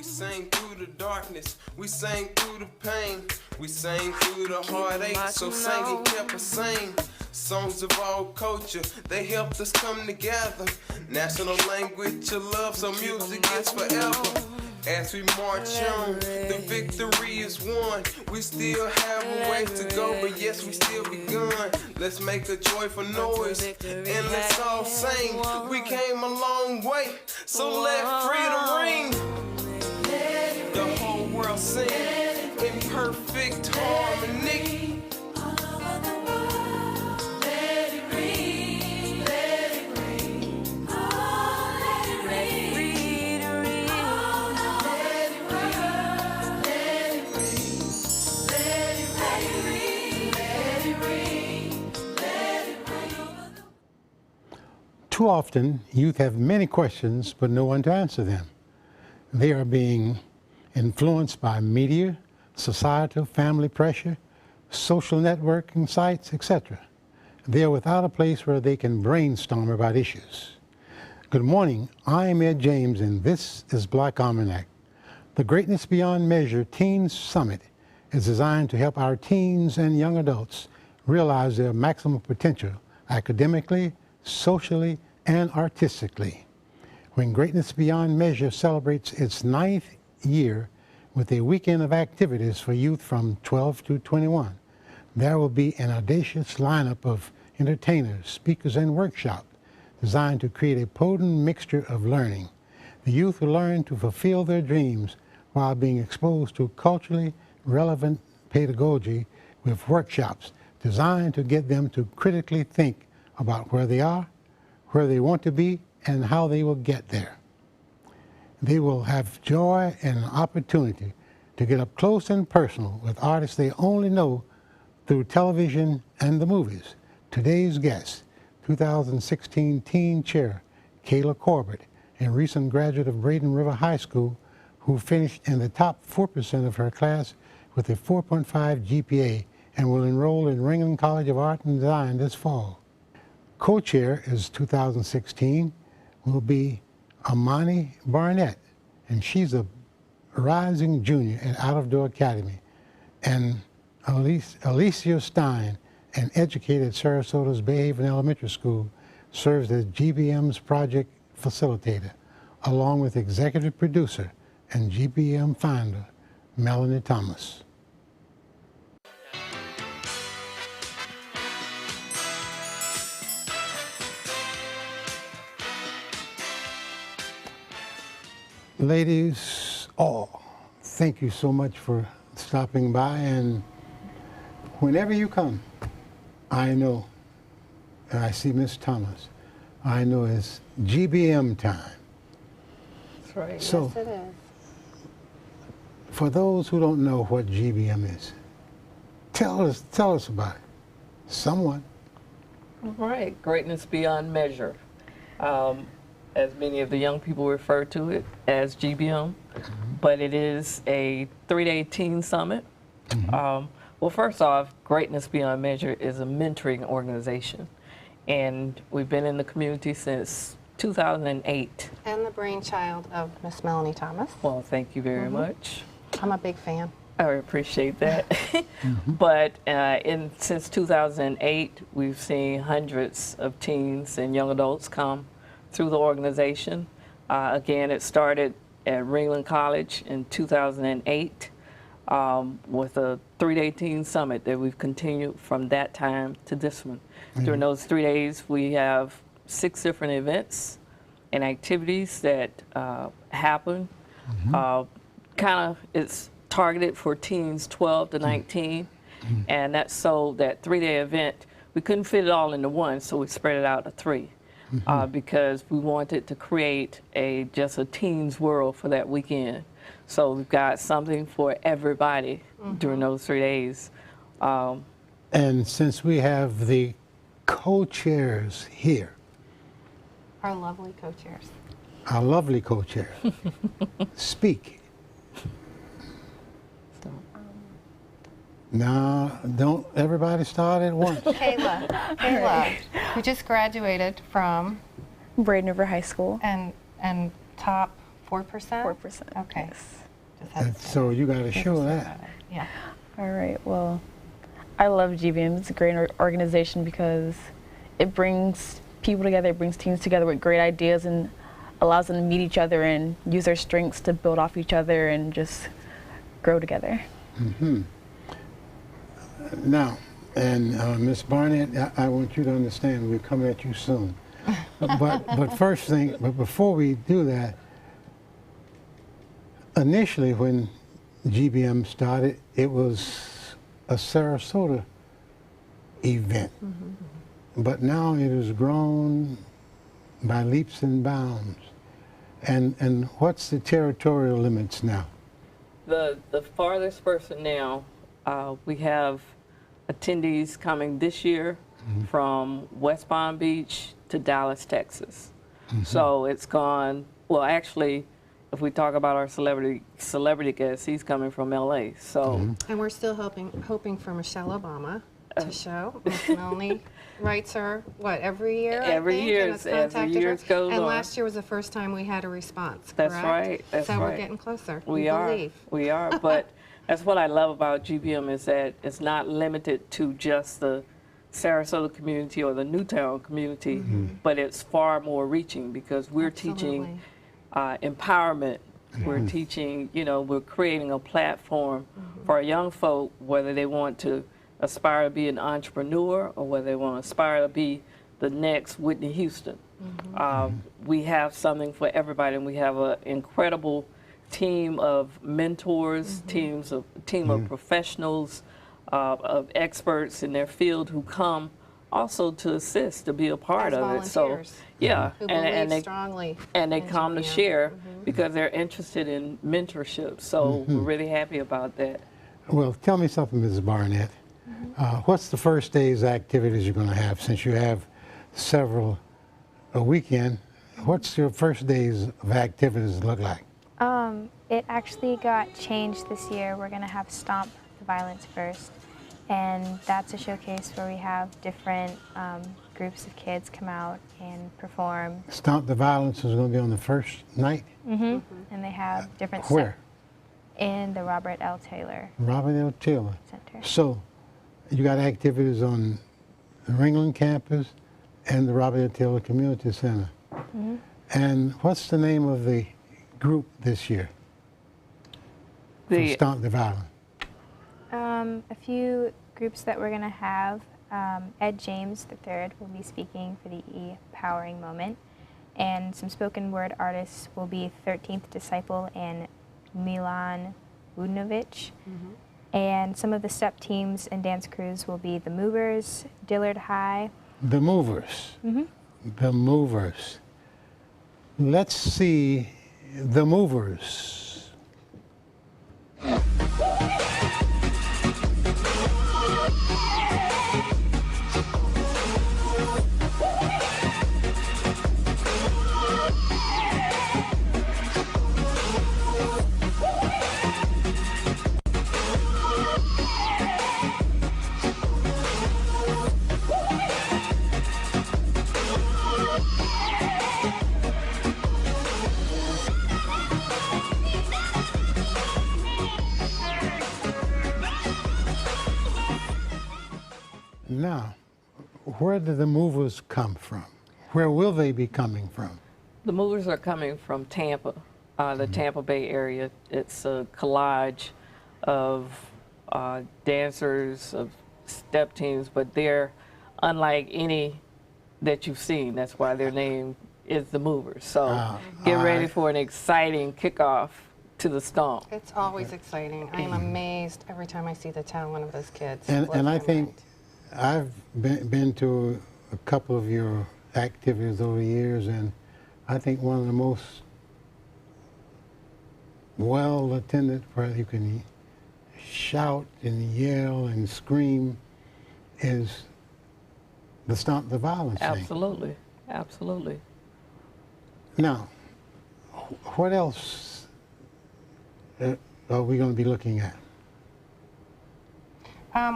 sang through the darkness, we sang through the pain, we sang through the heartache, so singing kept us sane. Songs of all culture, they helped us come together. National language of love, so music is forever. As we march on, the victory is won. We still have a way to go, but yes, we still begun. Let's make a joyful noise, and let's all sing. We came a long way, so let freedom ring. The whole world sing in perfect harmony. Too often, youth have many questions, but no one to answer them. They are being influenced by media, societal, family pressure, social networking sites, etc. They are without a place where they can brainstorm about issues. Good morning, I am Ed James, and this is Black Almanac. The Greatness Beyond Measure Teens Summit is designed to help our teens and young adults realize their maximum potential academically, socially, and artistically. When Greatness Beyond Measure celebrates its 9th year with a weekend of activities for youth from 12 to 21, there will be an audacious lineup of entertainers, speakers, and workshops designed to create a potent mixture of learning. The youth will learn to fulfill their dreams while being exposed to culturally relevant pedagogy with workshops designed to get them to critically think about where they are, where they want to be, and how they will get there. They will have joy and an opportunity to get up close and personal with artists they only know through television and the movies. Today's guest, 2016 Teen Chair Kayla Corbett, a recent graduate of Braden River High School who finished in the top 4% of her class with a 4.5 GPA and will enroll in Ringling College of Art and Design this fall. Co-chair is 2016 will be Amani Barnett, and she's a rising junior at Out of Door Academy. And Alicia Stein, an educator at Sarasota's Bay Haven Elementary School, serves as GBM's project facilitator, along with executive producer and GBM founder, Melanie Thomas. Ladies, all, thank you so much for stopping by, and whenever you come, I know, and I see Miss Thomas, I know it's GBM time. That's right. So, yes, it is. For those who don't know what GBM is, tell us about it. Someone. All right, Greatness Beyond Measure. As many of the young people refer to it as GBM, but it is a 3-day teen summit. Well, first off, Greatness Beyond Measure is a mentoring organization, and we've been in the community since 2008. And the brainchild of Miss Melanie Thomas. Well, thank you very much. I'm a big fan. I appreciate that. But since 2008, we've seen hundreds of teens and young adults come through the organization. Again, it started at Ringling College in 2008 with a 3-day teen summit that we've continued from that time to this one. During those 3 days, we have 6 different events and activities that happen. It's targeted for teens 12 to 19, and that's so that 3-day event, we couldn't fit it all into one, so we spread it out to 3. Because we wanted to create just a teen's world for that weekend. So we've got something for everybody during those 3 days. And since we have the co-chairs here. Our lovely co-chairs. Our lovely co-chair. Speak. No, don't everybody start at once. Kayla, who just graduated from Braden River High School. and top 4%? 4%. Okay. Yes. Just had And to say so that. you got to show that. Yeah. All right. Well, I love GBM. It's a great organization because it brings people together, it brings teams together with great ideas and allows them to meet each other and use their strengths to build off each other and just grow together. Now, and Ms. Barnett, I want you to understand we're coming at you soon. but first thing, but before we do that, initially when GBM started, it was a Sarasota event. But now it has grown by leaps and bounds. And what's the territorial limits now? The farthest person now, we have attendees coming this year from West Palm Beach to Dallas, Texas. So it's gone, well, actually, if we talk about our celebrity guest, he's coming from LA. So And we're still hoping for Michelle Obama to show. Miss Melanie writes her, what, every year, Every I think? year, And has as the contacted years her. goes And on. last year was the first time we had a response, That's correct? right, that's so we're right. getting closer. we are, believe. we are. But that's what I love about GBM is that it's not limited to just the Sarasota community or the Newtown community, but it's far more reaching because we're teaching empowerment. We're teaching, we're creating a platform for our young folk, whether they want to aspire to be an entrepreneur or whether they want to aspire to be the next Whitney Houston. We have something for everybody, and we have an incredible team of mentors, team of professionals, of experts in their field who come also to assist, to be a part As of it. So, volunteers yeah, who and believe strongly they in come to GBM. share because they're interested in mentorship. So we're really happy about that. Well, tell me something, Mrs. Barnett. What's the first day's activities you're going to have since you have several a weekend? What's your first days of activities look like? It actually got changed this year. We're going to have Stomp the Violence first, and that's a showcase where we have different groups of kids come out and perform. Stomp the Violence is going to be on the first night? And they have different Where? in the Robert L. Taylor Robert L. Taylor. Center. So you got activities on the Ringland campus and the Robert L. Taylor Community Center. And what's the name of the group this year for Stomp the Violence? A few groups that we're going to have. Ed James III will be speaking for the Empowering Moment, and some spoken word artists will be 13th Disciple and Milan Vujnovic. And some of the step teams and dance crews will be the Movers, Dillard High. The Movers. The Movers. Let's see the Movers. Now, where do the Movers come from? Where will they be coming from? The Movers are coming from Tampa, the Tampa Bay area. It's a collage of dancers, of step teams, but they're unlike any that you've seen. That's why their name is the Movers. So get ready for an exciting kickoff to the Stomp. It's always exciting. I am amazed every time I see the talent of those kids. And Blows I my think mind. I've been to a couple of your activities over the years, and I think one of the most well attended where you can shout and yell and scream is the Stomp the Violence thing. Absolutely, absolutely. Now, what else are we going to be looking at?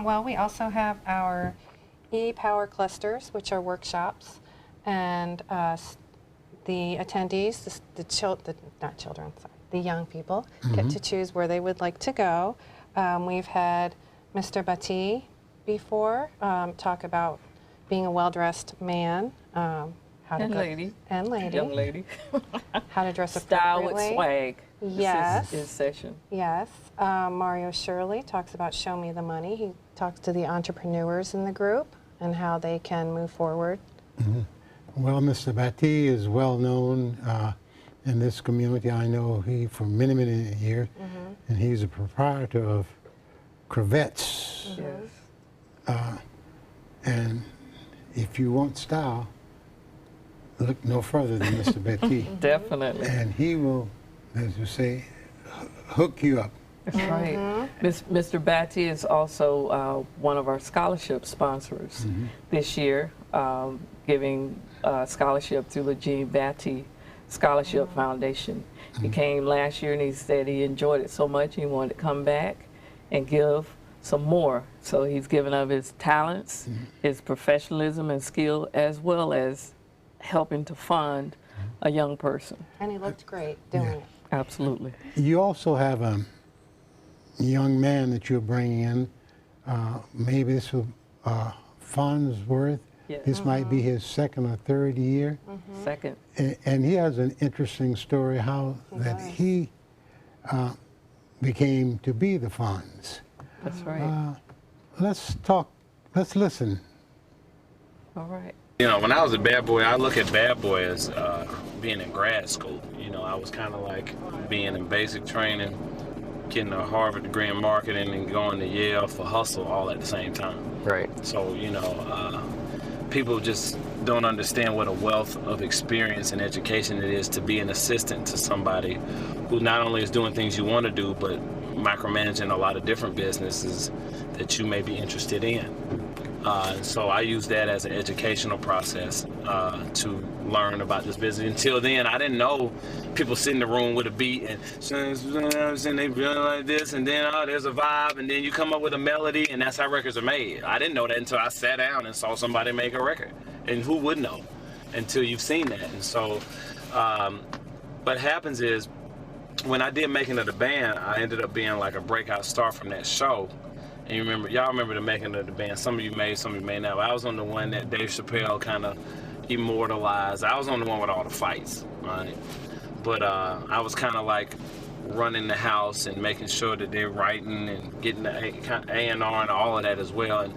Well, we also have our e-power clusters, which are workshops, and the attendees, not children, sorry, the young people, get to choose where they would like to go. We've had Mr. Bati before talk about being a well-dressed man, how to And go, lady. and lady, Young lady. how to dress Style appropriately. with swag. Yes. This is his session. Yes. Mario Shirley talks about Show Me the Money. He talks to the entrepreneurs in the group and how they can move forward. Well, Mr. Bati is well known in this community. I know he for many, many years, and he's a proprietor of crevettes. Yes. And if you want style, look no further than Mr. Bati. Definitely. And he will, as you say, hook you up. That's right. Mr. Batty is also one of our scholarship sponsors this year, giving scholarship through the Gene Batty Scholarship Foundation. He came last year and he said he enjoyed it so much he wanted to come back and give some more. So he's given of his talents, his professionalism and skill, as well as helping to fund a young person. And he looked great doing it. Absolutely. You also have a young man that you're bringing in. Maybe this will, Farnsworth. Yes. This might be his second or third year. Second. And he has an interesting story how he became to be the Fonz. That's right. Let's listen. All right. You know, when I was a bad boy, I look at bad boy as being in grad school. You know, I was kind of like being in basic training, getting a Harvard degree in marketing, and going to Yale for hustle all at the same time. Right. So, you know, people just don't understand what a wealth of experience and education it is to be an assistant to somebody who not only is doing things you want to do, but micromanaging a lot of different businesses that you may be interested in. So I use that as an educational process to learn about this business. Until then, I didn't know people sit in the room with a beat and they really like this, and then there's a vibe, and then you come up with a melody, and that's how records are made. I didn't know that until I sat down and saw somebody make a record. And who would know until you've seen that? And so what happens is, when I did Making of the Band, I ended up being like a breakout star from that show. And you remember, y'all remember the Making of the Band. Some of you may, some of you may not. But I was on the one that Dave Chappelle kind of immortalized. I was on the one with all the fights, right? But I was kind of like running the house and making sure that they're writing and getting the A&R and all of that as well. And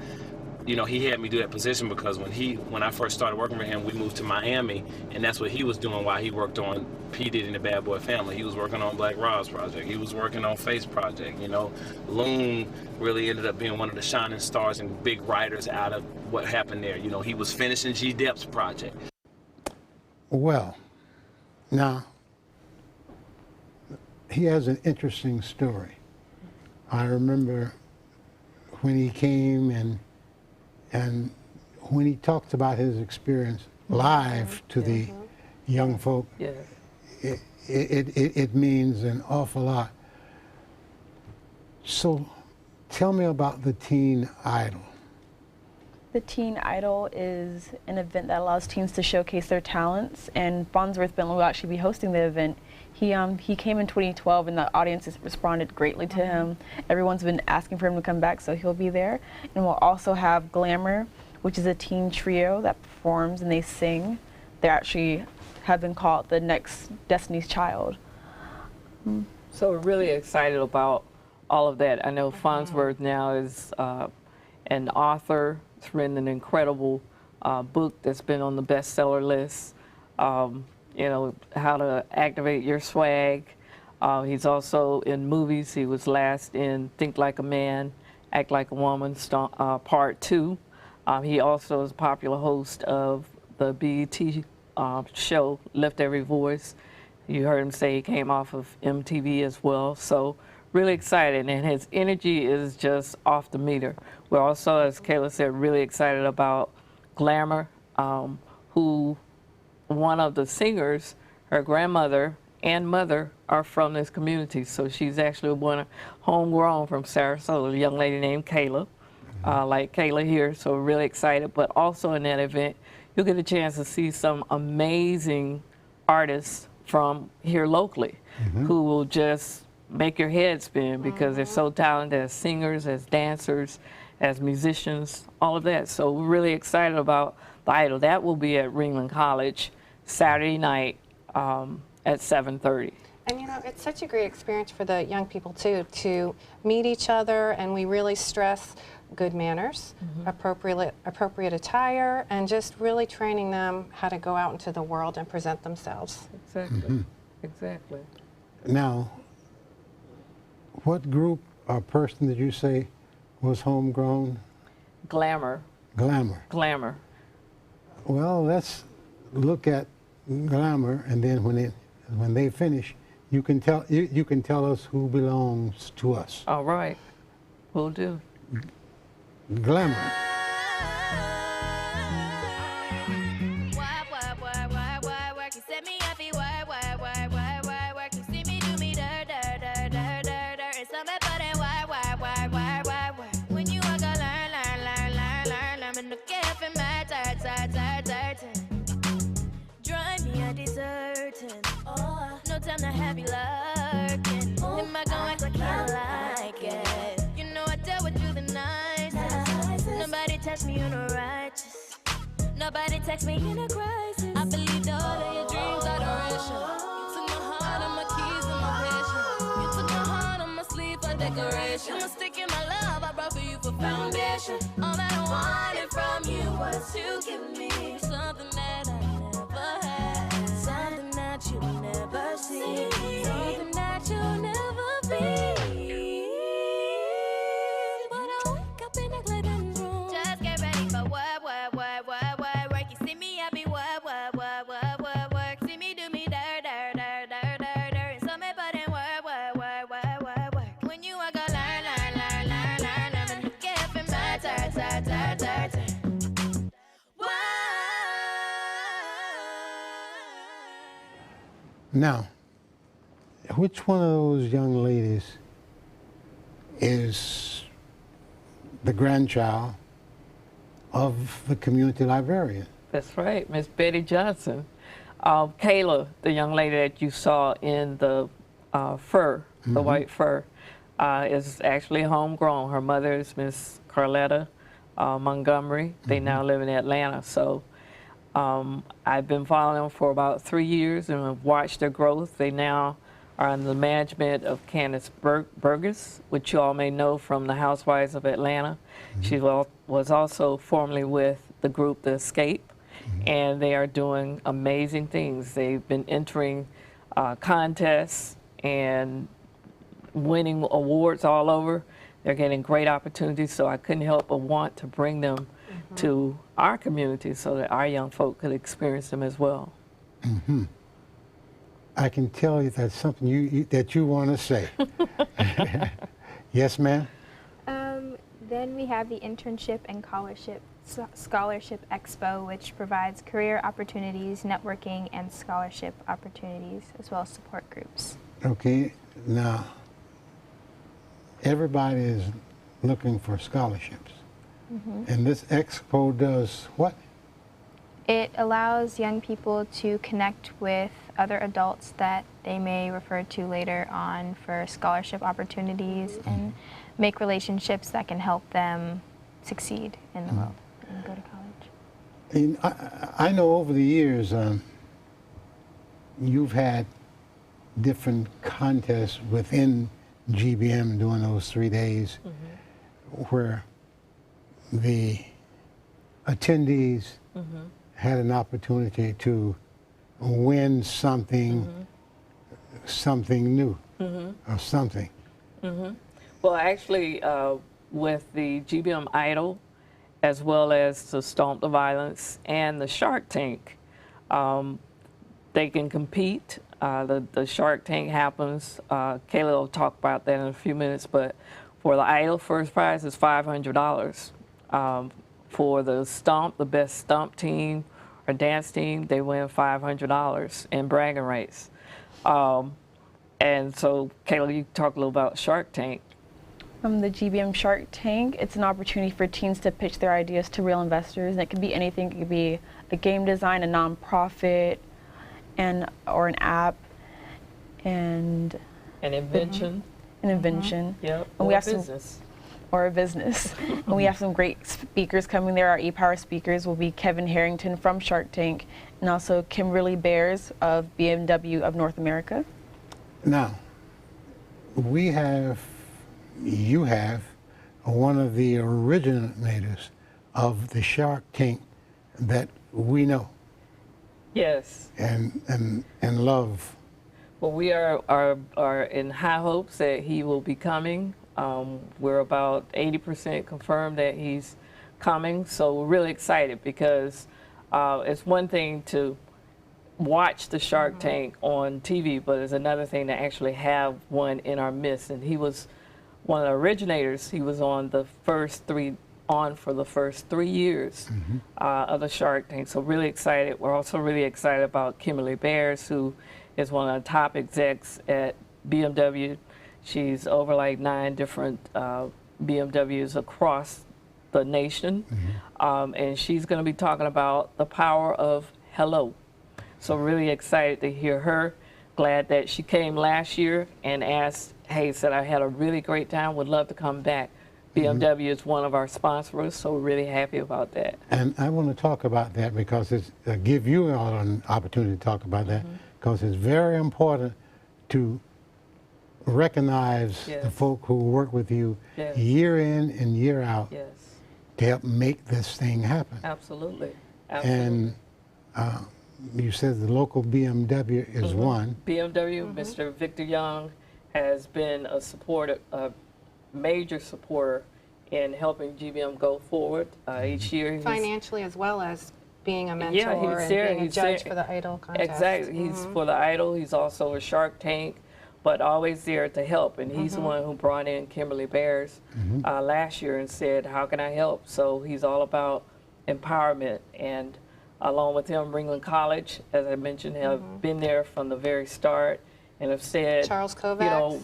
you know, he had me do that position because when I first started working for him, we moved to Miami, and that's what he was doing while he worked on P. Diddy and the Bad Boy Family. He was working on Black Rob's project. He was working on Face project. You know, Loon really ended up being one of the shining stars and big writers out of what happened there. You know, he was finishing G. Dep's project. Well, now, he has an interesting story. I remember when he came and when he talked about his experience live to the young folk, Yes. it means an awful lot. So tell me about the Teen Idol. The Teen Idol is an event that allows teens to showcase their talents, and Farnsworth Bentley will actually be hosting the event. He came in 2012, and the audience has responded greatly to him. Everyone's been asking for him to come back, so he'll be there. And we'll also have Glamour, which is a teen trio that performs and they sing. They actually have been called the next Destiny's Child. So we're really excited about all of that. I know Farnsworth now is an author. He's written an incredible book that's been on the bestseller list. You know, how to activate your swag. He's also in movies. He was last in Think Like a Man, Act Like a Woman, Part 2. He also is a popular host of the BET show, Lift Every Voice. You heard him say he came off of MTV as well. So really excited, and his energy is just off the meter. We're also, as Kayla said, really excited about Glamour, who one of the singers, her grandmother and mother are from this community. So she's actually one homegrown from Sarasota, a young lady named Kayla, like Kayla here. So we're really excited. But also in that event, you'll get a chance to see some amazing artists from here locally who will just make your head spin because they're so talented as singers, as dancers, as musicians, all of that. So we're really excited about the Idol. That will be at Ringling College Saturday night at 7:30. And you know, it's such a great experience for the young people too, to meet each other, and we really stress good manners, appropriate attire, and just really training them how to go out into the world and present themselves. Exactly. Exactly. Now, what group or person did you say was homegrown? Glamour. Glamour. Glamour. Well, let's look at Glamour, and then when they finish, you can tell us who belongs to us. All right. Will do. Glamour. No time to have you lurking. Am I gonna act like I like it? You know I dealt with you the nicest. Nobody touched me unrighteous. Nobody text me in a crisis. I believed all of your dreams adoration. You took my heart and my keys and my passion. You took my heart on my sleeve for decoration. I'm sticking my love, I brought for you for foundation. All that I wanted from you was to give me something that I never had. Something that you never see. Something that you'll never be. But I wake up in a living room. Just get ready for work. You see me, I be work. See me do me dirt. And so me put in work. When you are gonna learn. I'm gonna get up in my dirt. Now, which one of those young ladies is the grandchild of the community librarian? That's right, Miss Betty Johnson. Kayla, the young lady that you saw in the fur, the white fur, is actually homegrown. Her mother is Miss Carletta Montgomery. They now live in Atlanta. So I've been following them for about 3 years and have watched their growth. They now are under the management of Candace Burgess, which you all may know from the Housewives of Atlanta. She was also formerly with the group The Escape, and they are doing amazing things. They've been entering contests and winning awards all over. They're getting great opportunities, so I couldn't help but want to bring them to our community so that our young folk could experience them as well. I can tell you that's something that you want to say. Yes, ma'am? Then we have the Internship and Scholarship Expo, which provides career opportunities, networking, and scholarship opportunities, as well as support groups. Okay, now, everybody is looking for scholarships. And this expo does what? It allows young people to connect with other adults that they may refer to later on for scholarship opportunities and make relationships that can help them succeed in the world and go to college. And I know over the years you've had different contests within GBM during those 3 days where the attendees had an opportunity to win something new or something. Well, actually, with the GBM Idol, as well as the Stomp the Violence and the Shark Tank, they can compete. The Shark Tank happens. Kayla will talk about that in a few minutes, but for the Idol, first prize is $500. For the Stomp, the best Stomp team or dance team, they win $500 in bragging rights. And so, Kayla, you talk a little about Shark Tank. From the GBM Shark Tank, it's an opportunity for teens to pitch their ideas to real investors. And it could be anything. It could be a game design, a nonprofit, or an app and An invention. an invention. Yep. And Or we have business. or a business. And we have some great speakers coming there. Our e-power speakers will be Kevin Harrington from Shark Tank and also Kimberly Bears of BMW of North America. Now, you have one of the originators of the Shark Tank that we know Yes. and love. Well, we are in high hopes that he will be coming. We're about 80% confirmed that he's coming, so we're really excited because it's one thing to watch the Shark Tank on TV, but it's another thing to actually have one in our midst. And he was one of the originators. He was on for the first 3 years of the Shark Tank. So really excited. We're also really excited about Kimberly Bears, who is one of the top execs at BMW. She's over like 9 different BMWs across the nation. And she's going to be talking about the power of hello. So really excited to hear her. Glad that she came last year and asked, hey, said I had a really great time, would love to come back. BMW is one of our sponsors, so we're really happy about that. And I want to talk about that because it's give you all an opportunity to talk about that because it's very important to recognize the folk who work with you year in and year out to help make this thing happen. Absolutely. And you said the local BMW is one. BMW, Mr. Victor Young, has been a major supporter in helping GBM go forward. Each year, Financially as well as being a mentor and there. being a judge for the Idol contest. Exactly. He's for the Idol. He's also a Shark Tank, but always there to help. And he's the one who brought in Kimberly Bears last year and said, how can I help? So he's all about empowerment. And along with him, Ringling College, as I mentioned, have been there from the very start and have said, Charles Kovacs. you know,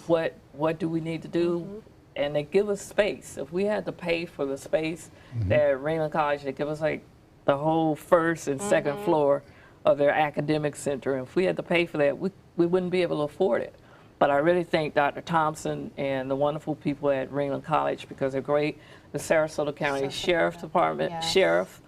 what do we need to do? And they give us space. If we had to pay for the space that Ringling College, they give us like the whole first and second floor of their academic center. And if we had to pay for that, we wouldn't be able to afford it. But I really thank Dr. Thompson and the wonderful people at Ringling College because they're great. The Sarasota County Sheriff Department, Sheriff,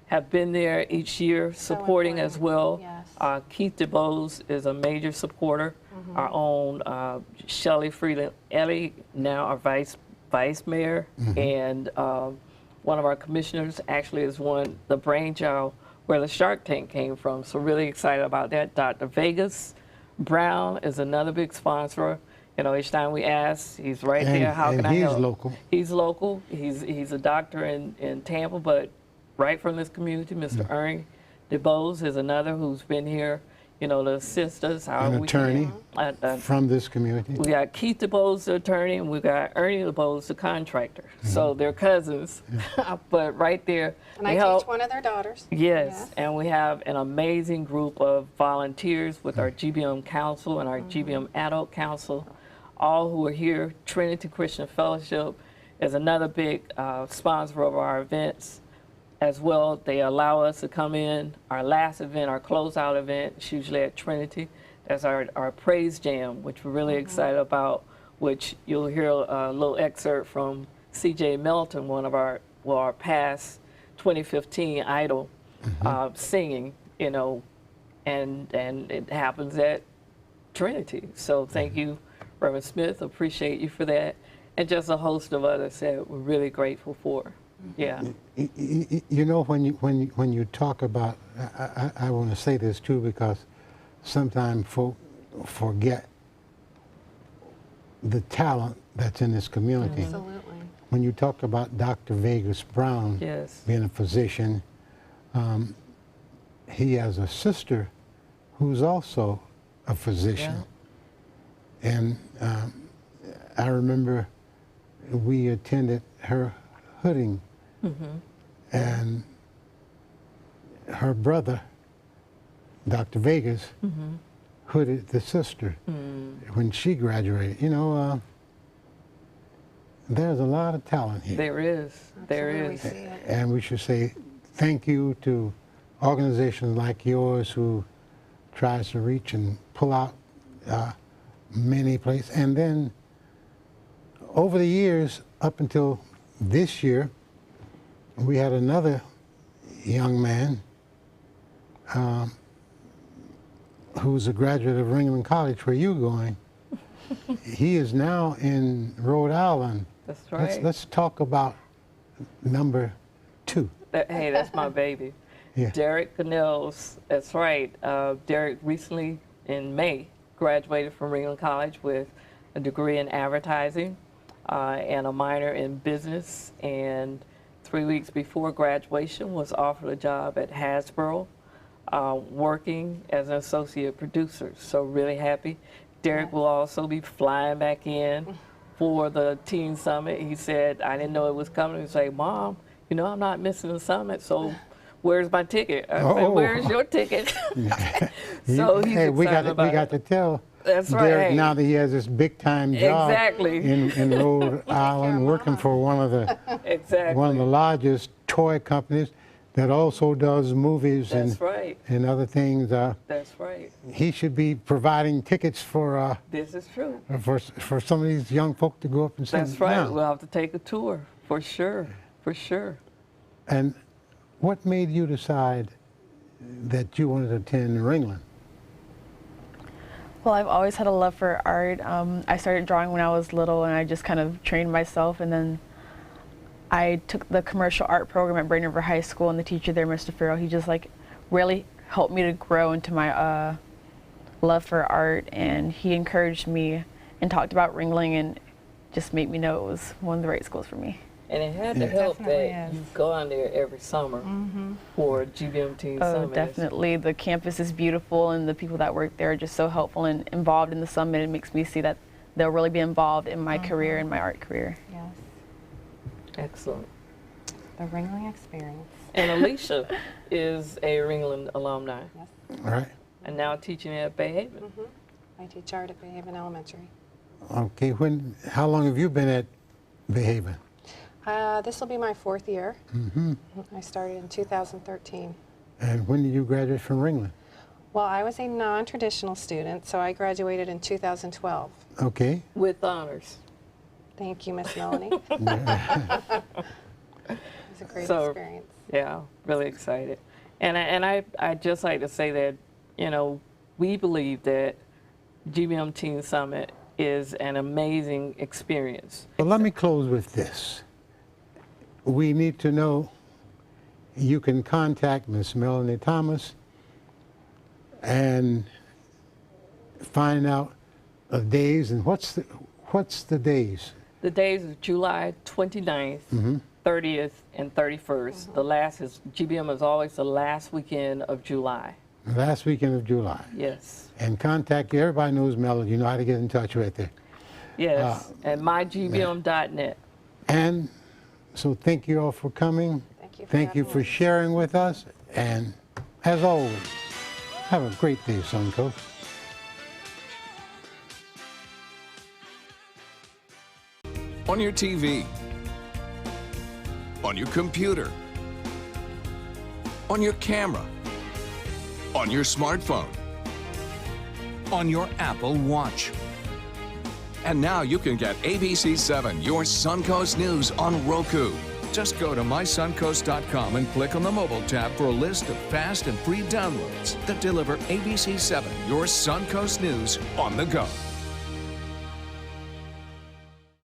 have been there each year supporting as well. Yes. Keith DeBose is a major supporter. Our own Shelley Freeland Ellie, now our vice mayor, and one of our commissioners actually is the brainchild where the Shark Tank came from. So really excited about that. Dr. Vegas Brown is another big sponsor. You know, each time we ask, he's right there. How can I help? He's local. He's local. He's a doctor in Tampa, but right from this community. Mr. Ernie DeBose is another who's been here, you know, to assist us. An attorney from this community. We got Keith DeBose, the attorney, and we got Ernie DeBose, the contractor. So they're cousins, but right there. And I teach one of their daughters. Yes, and we have an amazing group of volunteers with our GBM Council and our GBM Adult Council, all who are here. Trinity Christian Fellowship is another big sponsor of our events as well. They allow us to come in. Our last event, our closeout event, is usually at Trinity. That's our Praise Jam, which we're really excited about, which you'll hear a little excerpt from C.J. Melton, one of our past 2015 Idol singing, you know, and it happens at Trinity. So thank you, Reverend Smith, appreciate you for that, and just a host of others that we're really grateful for. Yeah. You know, when you talk about, I want to say this too because sometimes folk forget the talent that's in this community. Absolutely. When you talk about Dr. Vegas Brown being a physician, he has a sister who's also a physician. And I remember we attended her hooding, and her brother, Dr. Vegas, hooded the sister when she graduated. You know, there's a lot of talent here. There is. There is. And we should say thank you to organizations like yours who tries to reach and pull out many places. And then over the years, up until this year, we had another young man who's a graduate of Ringling College, where you're going. He is now in Rhode Island. That's right. Let's talk about number 2. Hey, that's my baby. Yeah. Derek Canels, that's right. Derek recently, in May, graduated from Ringling College with a degree in advertising and a minor in business. And 3 weeks before graduation was offered a job at Hasbro, working as an associate producer. So really happy. Derek will also be flying back in for the Teen Summit. He said, I didn't know it was coming. He said, Mom, you know, I'm not missing the summit, so where's my ticket? I said, where's your ticket? So he's hey, we excited about got to tell That's right. Derek now that he has this big-time job Exactly. in Rhode Island, working for one of the largest toy companies that also does movies That's right. and other things. That's right. He should be providing tickets for This is true. for some of these young folk to go up and see. That's right. Now, We'll have to take a tour for sure. For sure. and what made you decide that you wanted to attend Ringling? Well, I've always had a love for art. I started drawing when I was little, and I just kind of trained myself, and then I took the commercial art program at Braden River High School, and the teacher there, Mr. Farrell, he just like really helped me to grow into my love for art, and he encouraged me and talked about Ringling and just made me know it was one of the right schools for me. And it had to help Definitely that is. you go on there every summer for GBM Teen Summit. Oh, definitely. The campus is beautiful, and the people that work there are just so helpful and involved in the summit. It makes me see that they'll really be involved in my career, in my art career. Yes. Excellent. The Ringling experience. And Alicia is a Ringling alumni Yes. All right. and now teaching at Bay Haven. I teach art at Bay Haven Elementary. Okay. How long have you been at Bay Haven? This will be my 4th year. I started in 2013. And when did you graduate from Ringling? Well, I was a non-traditional student, so I graduated in 2012. Okay. With honors. Thank you, Miss Melanie. It was a great So- experience. Yeah, really excited. And I'd just like to say that, you know, we believe that GBM Teen Summit is an amazing experience. Well, let me close with this. We need to know, you can contact Miss Melanie Thomas and find out the days. And what's the days? The days of July 29th, 30th, and 31st. The last is, GBM is always the last weekend of July. Last weekend of July. Yes. And contact, everybody knows Melanie, you know how to get in touch right there. Yes, and mygbm.net. And so thank you all for coming. Thank you for Thank you having for me. sharing with us. And as always, have a great day, Suncoast. On your TV, on your computer, on your camera, on your smartphone, on your Apple Watch. And now you can get ABC7, your Suncoast News on Roku. Just go to mysuncoast.com and click on the mobile tab for a list of fast and free downloads that deliver ABC7, your Suncoast News on the go.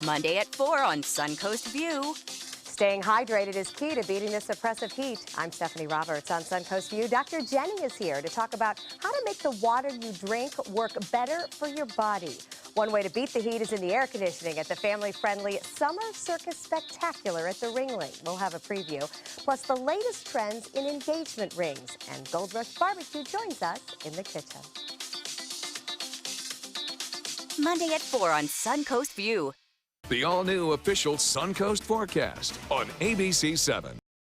Monday at 4 on Suncoast View. Staying hydrated is key to beating this oppressive heat. I'm Stephanie Roberts on Suncoast View. Dr. Jenny is here to talk about how to make the water you drink work better for your body. One way to beat the heat is in the air conditioning at the family-friendly Summer Circus Spectacular at the Ringling. We'll have a preview, plus the latest trends in engagement rings. And Gold Rush Barbecue joins us in the kitchen. Monday at 4 on Suncoast View. The all-new official Suncoast forecast on ABC7.